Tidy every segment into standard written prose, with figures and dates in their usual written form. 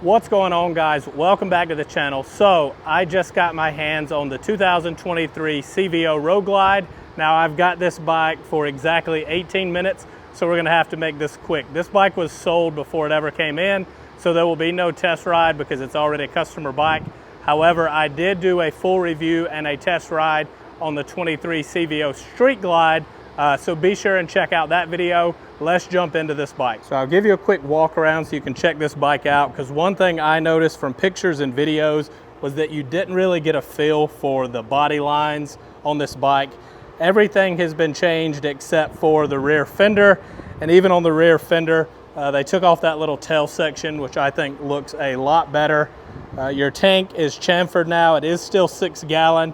What's going on, guys? Welcome back to the channel. So I just got my hands on the 2023 CVO Road Glide. Now I've got this bike for exactly 18 minutes, so we're gonna have to make this quick. This bike was sold before it ever came in, so there will be no test ride because it's already a customer bike. However, I did do a full review and a test ride on the 23 CVO Street Glide, so be sure and check out that video. Let's jump into this bike. So I'll give you a quick walk around so you can check this bike out, because one thing I noticed from pictures and videos was that you didn't really get a feel for the body lines on this bike. Everything has been changed except for the rear fender, and even on the rear fender, they took off that little tail section, which I think looks a lot better. Your tank is chamfered now. It is still 6 gallon.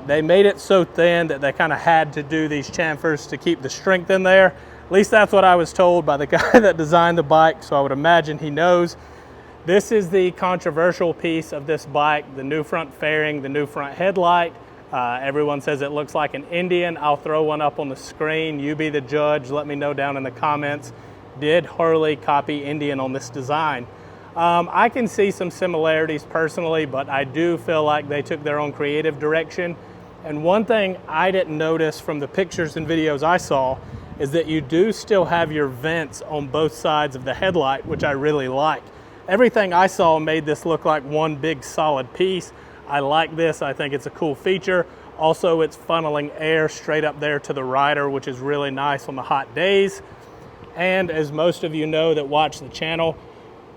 They made it so thin that they kind of had to do these chamfers to keep the strength in there. At least that's what I was told by the guy that designed the bike, so I would imagine he knows. This is the controversial piece of this bike, the new front fairing, the new front headlight. Everyone says it looks like an Indian. I'll throw one up on the screen. You be the judge. Let me know down in the comments. Did Harley copy Indian on this design? I can see some similarities personally, but I do feel like they took their own creative direction. And one thing I didn't notice from the pictures and videos I saw is that you do still have your vents on both sides of the headlight, which I really like. Everything I saw made this look like one big solid piece. I like this. I think it's a cool feature. Also, it's funneling air straight up there to the rider, which is really nice on the hot days. And as most of you know that watch the channel,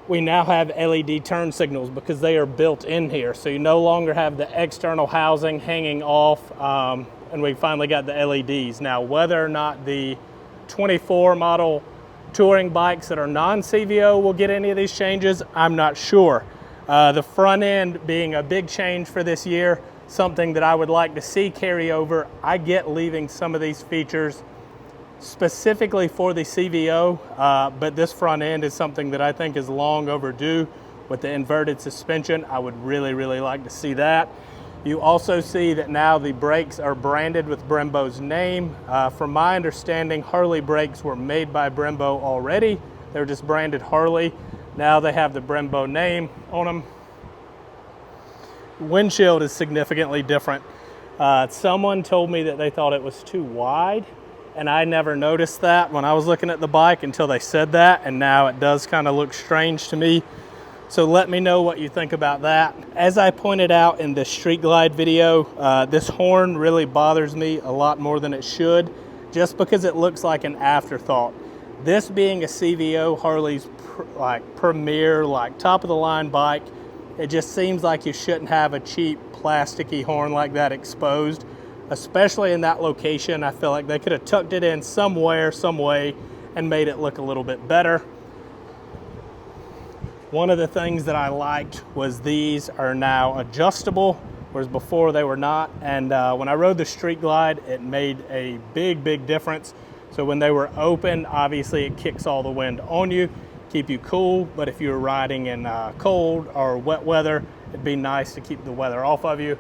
we now have LED turn signals because they are built in here. So you no longer have the external housing hanging off, and we finally got the LEDs. Now, whether or not the 24 model touring bikes that are non-CVO will get any of these changes, I'm not sure. The front end being a big change for this year, something that I would like to see carry over. I get leaving some of these features specifically for the CVO, but this front end is something that I think is long overdue with the inverted suspension. I would really like to see that. You also see that now the brakes are branded with Brembo's name. From my understanding, Harley brakes were made by Brembo already. They're just branded Harley. Now they have the Brembo name on them. Windshield is significantly different. Someone told me that they thought it was too wide, and I never noticed that when I was looking at the bike until they said that, and now it does kind of look strange to me. So let me know what you think about that. As I pointed out in the Street Glide video, this horn really bothers me a lot more than it should, just because it looks like an afterthought. This being a CVO, Harley's premier, top of the line bike, it just seems like you shouldn't have a cheap plasticky horn like that exposed, especially in that location. I feel like they could have tucked it in somewhere, some way, and made it look a little bit better. One of the things that I liked was these are now adjustable, whereas before they were not. And when I rode the Street Glide, it made a big difference. So when they were open, obviously it kicks all the wind on you, keep you cool. But if you're riding in cold or wet weather, it'd be nice to keep the weather off of you.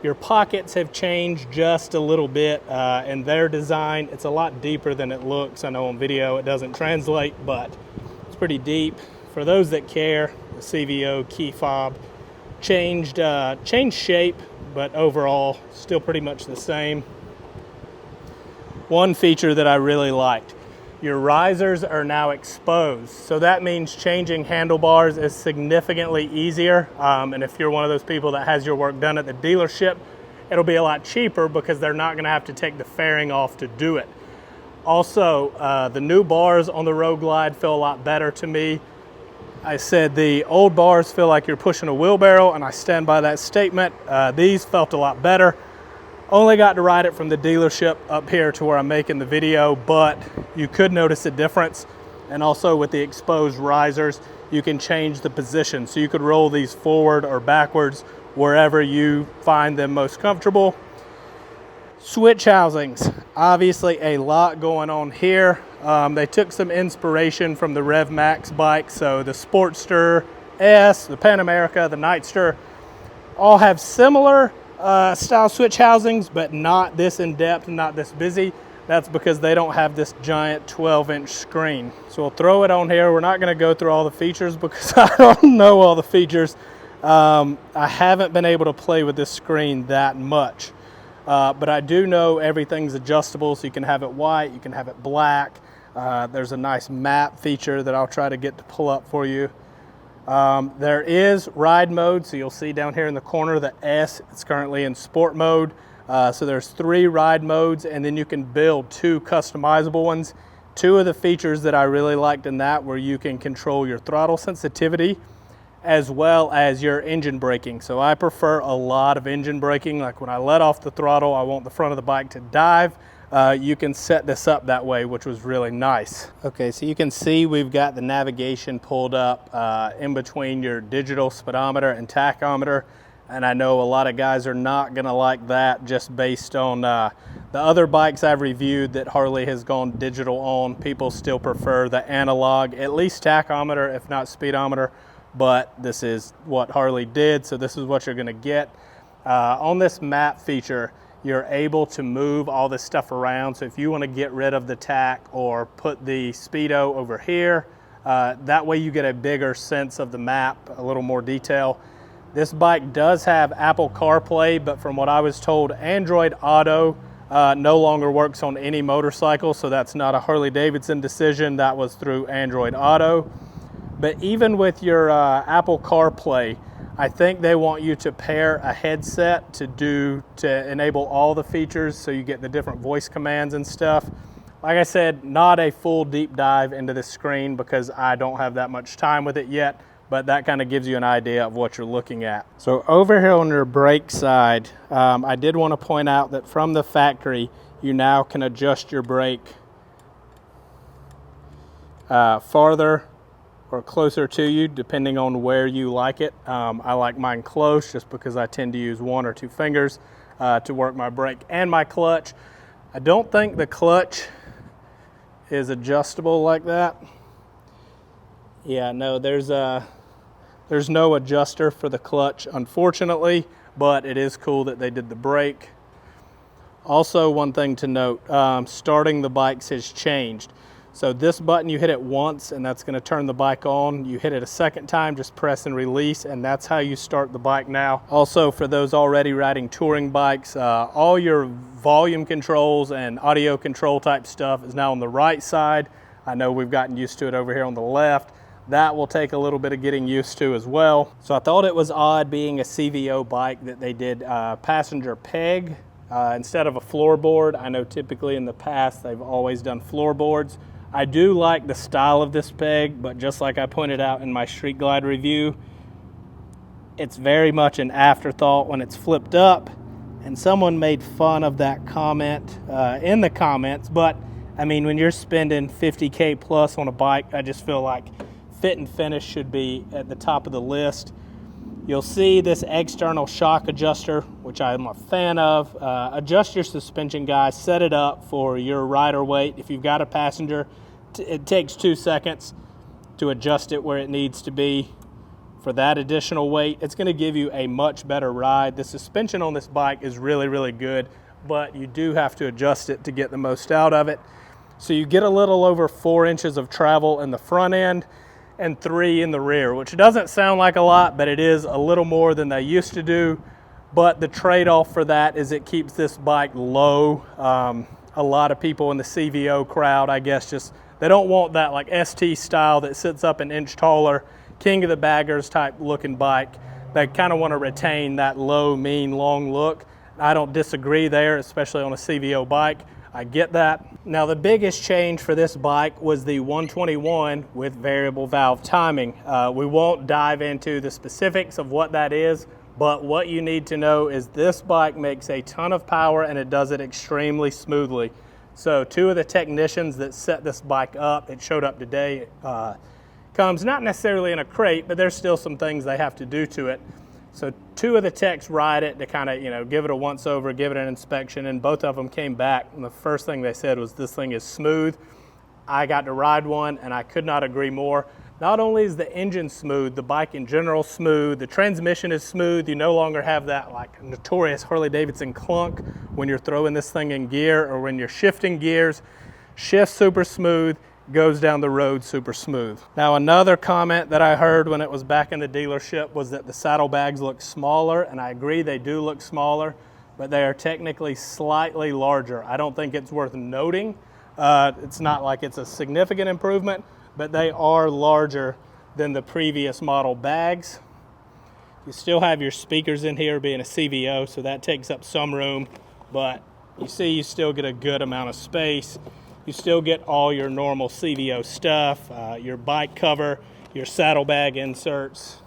Your pockets have changed just a little bit in their design. It's a lot deeper than it looks. I know on video it doesn't translate, but it's pretty deep. For those that care, the CVO key fob changed shape, but overall still pretty much the same. One feature that I really liked, your risers are now exposed. So that means changing handlebars is significantly easier. And if you're one of those people that has your work done at the dealership, it'll be a lot cheaper because they're not gonna have to take the fairing off to do it. Also, the new bars on the Road Glide feel a lot better to me. I said the old bars feel like you're pushing a wheelbarrow, and I stand by that statement. These felt a lot better. Only got to ride it from the dealership up here to where I'm making the video, but you could notice a difference. And also with the exposed risers, you can change the position. So you could roll these forward or backwards wherever you find them most comfortable. Switch housings, obviously a lot going on here. They took some inspiration from the Rev Max bike, so the Sportster S, the Pan America, the Nightster, all have similar style switch housings, but not this in depth, not this busy. That's because they don't have this giant 12-inch screen. So we'll throw it on here. We're not going to go through all the features because I don't know all the features. I haven't been able to play with this screen that much. But I do know everything's adjustable, so you can have it white, you can have it black. There's a nice map feature that I'll try to get to pull up for you. There is ride mode, so you'll see down here in the corner the S, it's currently in sport mode. So there's 3 ride modes, and then you can build 2 customizable ones. 2 of the features that I really liked in that were you can control your throttle sensitivity as well as your engine braking. So I prefer a lot of engine braking. Like when I let off the throttle, I want the front of the bike to dive. You can set this up that way, which was really nice. Okay, so you can see we've got the navigation pulled up in between your digital speedometer and tachometer. And I know a lot of guys are not gonna like that just based on the other bikes I've reviewed that Harley has gone digital on. People still prefer the analog, at least tachometer, if not speedometer. But this is what Harley did, so this is what you're gonna get. On this map feature, you're able to move all this stuff around. So if you wanna get rid of the tach or put the speedo over here, that way you get a bigger sense of the map, a little more detail. This bike does have Apple CarPlay, but from what I was told, Android Auto no longer works on any motorcycle, so that's not a Harley Davidson decision. That was through Android Auto. But even with your Apple CarPlay, I think they want you to pair a headset to enable all the features, so you get the different voice commands and stuff. Like I said, not a full deep dive into this screen because I don't have that much time with it yet, but that kind of gives you an idea of what you're looking at. So over here on your brake side, I did want to point out that from the factory, you now can adjust your brake farther or closer to you, depending on where you like it. I like mine close just because I tend to use 1 or 2 fingers to work my brake and my clutch. I don't think the clutch is adjustable like that. Yeah, no, there's no adjuster for the clutch, unfortunately, but it is cool that they did the brake. Also, one thing to note, starting the bikes has changed. So this button, you hit it once and that's gonna turn the bike on. You hit it a second time, just press and release, and that's how you start the bike now. Also, for those already riding touring bikes, all your volume controls and audio control type stuff is now on the right side. I know we've gotten used to it over here on the left. That will take a little bit of getting used to as well. So I thought it was odd, being a CVO bike, that they did passenger peg instead of a floorboard. I know typically in the past they've always done floorboards. I do like the style of this peg, but just like I pointed out in my Street Glide review, it's very much an afterthought when it's flipped up, and someone made fun of that comment in the comments. But I mean, when you're spending 50K plus on a bike, I just feel like fit and finish should be at the top of the list. You'll see this external shock adjuster, which I'm a fan of. Adjust your suspension, guys. Set it up for your rider weight. If you've got a passenger, it takes 2 seconds to adjust it where it needs to be for that additional weight. It's going to give you a much better ride. The suspension on this bike is really, really good, but you do have to adjust it to get the most out of it. So you get a little over 4 inches of travel in the front end and 3 in the rear, which doesn't sound like a lot, but it is a little more than they used to do. But the trade-off for that is it keeps this bike low. A lot of people in the CVO crowd, I guess, just they don't want that like ST style that sits up an inch taller, king of the baggers type looking bike. They kind of want to retain that low, mean, long look. I don't disagree there, especially on a CVO bike. I get that. Now, the biggest change for this bike was the 121 with variable valve timing. We won't dive into the specifics of what that is, but what you need to know is this bike makes a ton of power and it does it extremely smoothly. So 2 of the technicians that set this bike up, it showed up today, comes not necessarily in a crate, but there's still some things they have to do to it. So 2 of the techs ride it to kind of, give it a once over, give it an inspection, and both of them came back, and the first thing they said was this thing is smooth. I got to ride one and I could not agree more. Not only is the engine smooth, the bike in general smooth, the transmission is smooth. You no longer have that like notorious Harley Davidson clunk when you're throwing this thing in gear or when you're shifting gears. Shifts super smooth, goes down the road super smooth. Now another comment that I heard when it was back in the dealership was that the saddlebags look smaller, and I agree they do look smaller, but they are technically slightly larger. I don't think it's worth noting. It's not like it's a significant improvement, but they are larger than the previous model bags. You still have your speakers in here being a CVO, so that takes up some room, but you see you still get a good amount of space. You still get all your normal CVO stuff, your bike cover, your saddlebag inserts.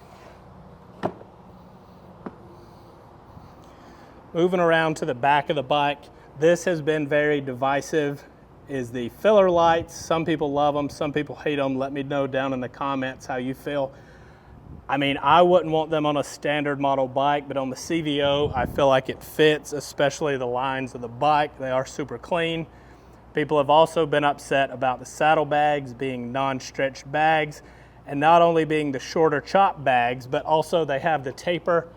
Moving around to the back of the bike, this has been very divisive, is the filler lights. Some people love them, some people hate them. Let me know down in the comments how you feel. I mean, I wouldn't want them on a standard model bike, but on the CVO, I feel like it fits, especially the lines of the bike. They are super clean. People have also been upset about the saddlebags being non-stretch bags, and not only being the shorter chop bags, but also they have the taper.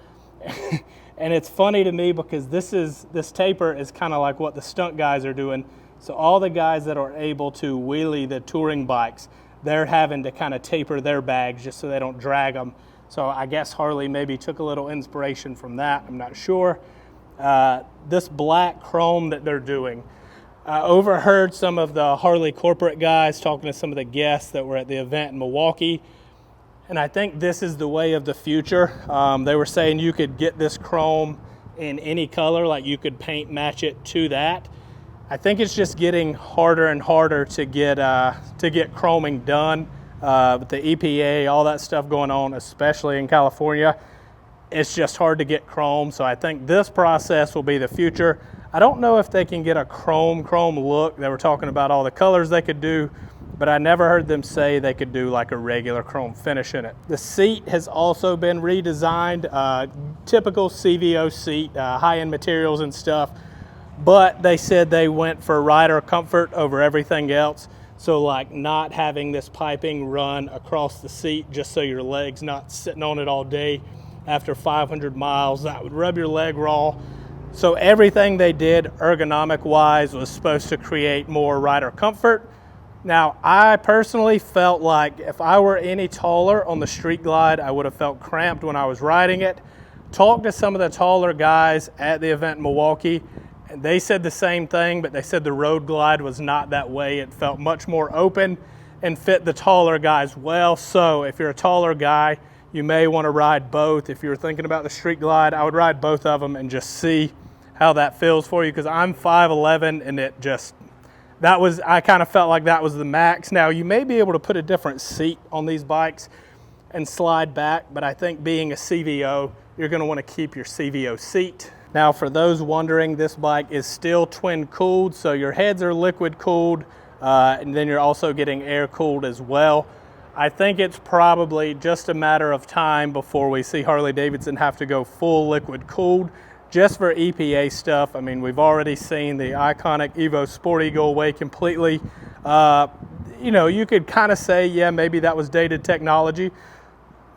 And it's funny to me because this taper is kind of like what the stunt guys are doing. So all the guys that are able to wheelie the touring bikes, they're having to kind of taper their bags just so they don't drag them. So I guess Harley maybe took a little inspiration from that. I'm not sure. This black chrome that they're doing, I overheard some of the Harley corporate guys talking to some of the guests that were at the event in Milwaukee. And I think this is the way of the future. They were saying you could get this chrome in any color, like you could paint match it to that. I think it's just getting harder and harder to get chroming done. With the EPA, all that stuff going on, especially in California, it's just hard to get chrome. So I think this process will be the future. I don't know if they can get a chrome look. They were talking about all the colors they could do, but I never heard them say they could do like a regular chrome finish in it. The seat has also been redesigned, typical CVO seat, high-end materials and stuff. But they said they went for rider comfort over everything else. So like not having this piping run across the seat just so your leg's not sitting on it all day after 500 miles. That would rub your leg raw. So everything they did ergonomic wise was supposed to create more rider comfort. Now I personally felt like if I were any taller on the Street Glide, I would have felt cramped when I was riding it. Talked to some of the taller guys at the event in Milwaukee, and they said the same thing, but they said the Road Glide was not that way. It felt much more open and fit the taller guys well. So if you're a taller guy, you may want to ride both. If you're thinking about the Street Glide, I would ride both of them and just see how that feels for you, because I'm 5'11", and I kind of felt like that was the max. Now you may be able to put a different seat on these bikes and slide back, but I think being a CVO, you're going to want to keep your CVO seat. Now for those wondering, this bike is still twin cooled, so your heads are liquid cooled, and then you're also getting air cooled as well. I think it's probably just a matter of time before we see Harley Davidson have to go full liquid cooled just for EPA stuff. I mean, we've already seen the iconic Evo Sporty go away completely. You know, you could kind of say, yeah, maybe that was dated technology,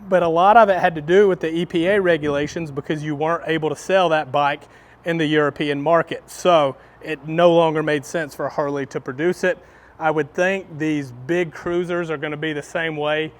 but a lot of it had to do with the EPA regulations because you weren't able to sell that bike in the European market. So it no longer made sense for Harley to produce it. I would think these big cruisers are going to be the same way.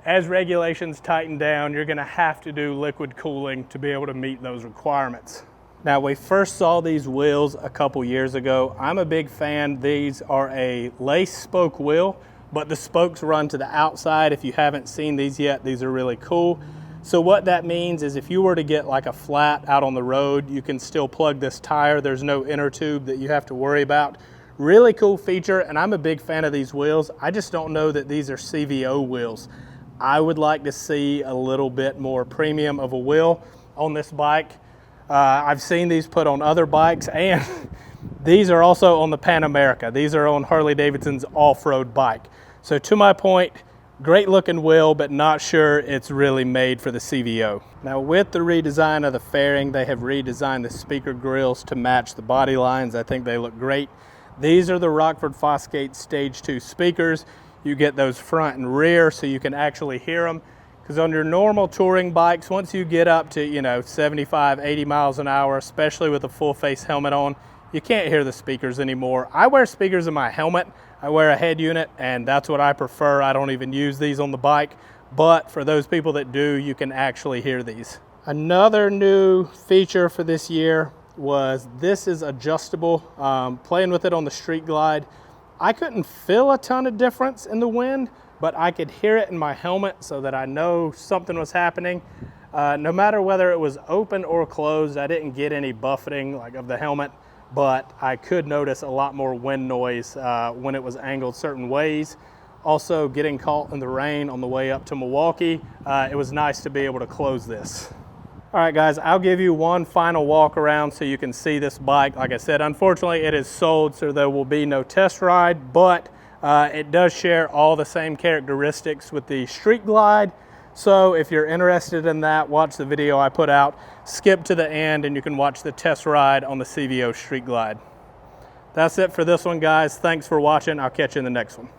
As regulations tighten down, you're going to have to do liquid cooling to be able to meet those requirements. Now, we first saw these wheels a couple years ago. I'm a big fan. These are a lace spoke wheel, but the spokes run to the outside. If you haven't seen these yet, these are really cool. So what that means is if you were to get like a flat out on the road, you can still plug this tire. There's no inner tube that you have to worry about. Really cool feature, and I'm a big fan of these wheels. I just don't know that these are CVO wheels. I would like to see a little bit more premium of a wheel on this bike. I've seen these put on other bikes, and these are also on the Pan America. These are on Harley Davidson's off-road bike. So to my point, great looking wheel, but not sure it's really made for the CVO. Now with the redesign of the fairing, they have redesigned the speaker grills to match the body lines. I think they look great. These are the Rockford Fosgate Stage 2 speakers. you get those front and rear so you can actually hear them. Because on your normal touring bikes, once you get up to, you know, 75, 80 miles an hour, especially with a full face helmet on, you can't hear the speakers anymore. I wear speakers in my helmet. I wear a head unit, and that's what I prefer. I don't even use these on the bike, but for those people that do, you can actually hear these. Another new feature for this year was this is adjustable. Playing with it on the Street Glide, I couldn't feel a ton of difference in the wind, but I could hear it in my helmet so that I know something was happening. No matter whether it was open or closed, I didn't get any buffeting like of the helmet, but I could notice a lot more wind noise when it was angled certain ways. Also, getting caught in the rain on the way up to Milwaukee, it was nice to be able to close this. All right, guys, I'll give you one final walk around so you can see this bike. Like I said, unfortunately, it is sold, so there will be no test ride, but it does share all the same characteristics with the Street Glide. So if you're interested in that, watch the video I put out, skip to the end, and you can watch the test ride on the CVO Street Glide. That's it for this one, guys. Thanks for watching. I'll catch you in the next one.